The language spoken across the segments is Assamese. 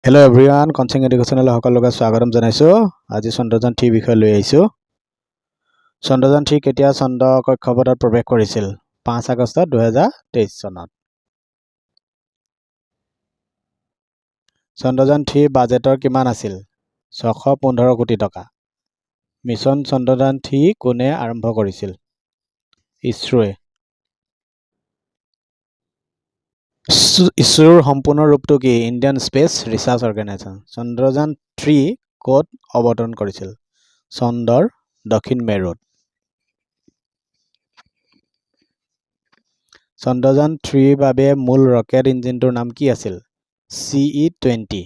Hello everyone, Coaching Educational সকলোকে স্বাগতম জনাইছো। আজি চন্দ্ৰযান-3 বিষয় লৈ আহিছো। চন্দ্ৰযান-3 কেতিয়া চন্দ্ৰ কক্ষপথত প্ৰৱেশ কৰিছিল? 5 আগষ্ট 2023 চনত। চন্দ্ৰযান-3 বাজেটৰ কিমান আছিল? 615 কোটি টকা। মিছন চন্দ্ৰযান-3 কোনে আৰম্ভ কৰিছিল? ইছৰোৱে। ইছৰোৰ সম্পূৰ্ণ ৰূপটো কি? Indian space research organisation. Chandrayaan three ক'ত অৱতৰণ কৰিছিল? চন্দ্ৰৰ দক্ষিণ মেৰুত। চন্দ্ৰযান-3ৰ বাবে মূল ৰকেট ইঞ্জিনটোৰ নাম কি আছিল? CE-20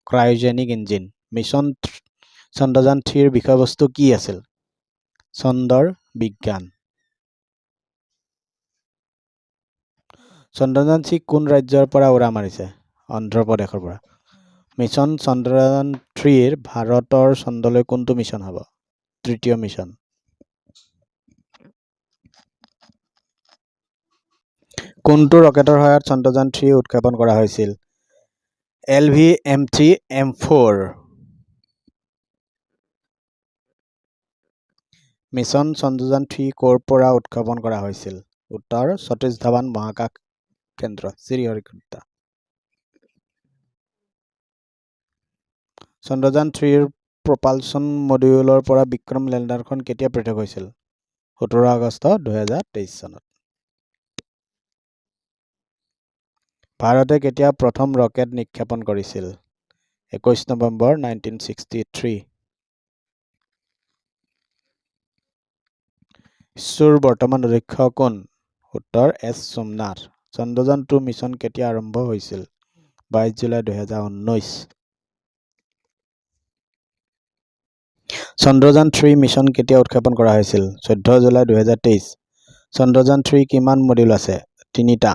cryogenic engine. মিছন চন্দ্ৰযান-3ৰ বিষয়বস্তু কি আছিল? চন্দ্ৰৰ বিজ্ঞান। চন্দ্ৰযান-3 কোন ৰাজ্যৰ পৰা উৰা মাৰিছে? অন্ধ্ৰ প্ৰদেশৰ পৰা। মিছন চন্দ্ৰযান-3ৰ ভাৰতৰ চন্দ্ৰলৈ কোনটো মিছন হ'ব? তৃতীয় মিছন। কোনটো ৰকেটৰ সহায়ত চন্দ্ৰযান-3 উৎক্ষেপণ কৰা হৈছিল? LV-M3-M4। মিছন চন্দ্ৰযান-3 ক'ৰ পৰা উৎক্ষেপণ কৰা হৈছিল? উত্তৰ সতীশ ধাৱান মহাকাশ কেন্দ্ৰ, শ্ৰীহৰিকোটা। চন্দ্ৰযান-3ৰ প্ৰপালচন মডিউলৰ পৰা বিক্ৰম লেণ্ডাৰখন কেতিয়া পৃথক হৈছিল? 17 আগষ্ট 2023 চনত। ভাৰতে কেতিয়া প্ৰথম ৰকেট নিক্ষেপণ কৰিছিল? 21 নৱেম্বৰ 1963। ইছৰোৰ বৰ্তমান অধ্যক্ষ কোন? উত্তৰ S সোমনাথ। চন্দ্ৰযান-2 মিছন কেতিয়া আৰম্ভ হৈছিল? 22 জুলাই 2019। চন্দ্ৰযান-3 মিছন কেতিয়া উৎক্ষেপণ কৰা হৈছিল? 14 জুলাই 2023। চন্দ্ৰযান-3 কিমান মডিউল আছে? 3টা।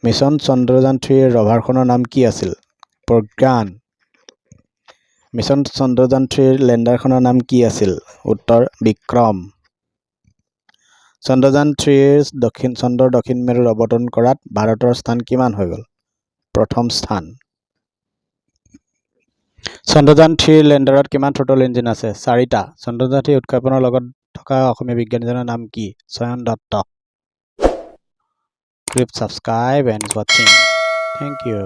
মিছন চন্দ্ৰযান-3ৰ ৰভাৰখনৰ নাম কি আছিল? প্ৰজ্ঞান। মিছন চন্দ্ৰযান-3ৰ লেণ্ডাৰখনৰ নাম কি আছিল? উত্তৰ বিক্ৰম। চন্দ্ৰযান-3ৰ চন্দ্ৰৰ দক্ষিণ মেৰুত অৱতৰণ কৰাত ভাৰতৰ স্থান কিমান হৈ গ'ল? প্ৰথম স্থান। চন্দ্ৰযান-3ৰ লেণ্ডাৰত কিমান থ্ৰটল ইঞ্জিন আছে? 4টা। চন্দ্ৰযান-3 উৎক্ষেপণৰ লগত থকা অসমীয়া বিজ্ঞানীজনৰ নাম কি? চয়ন Dutta. Please subscribe and watching. Thank you.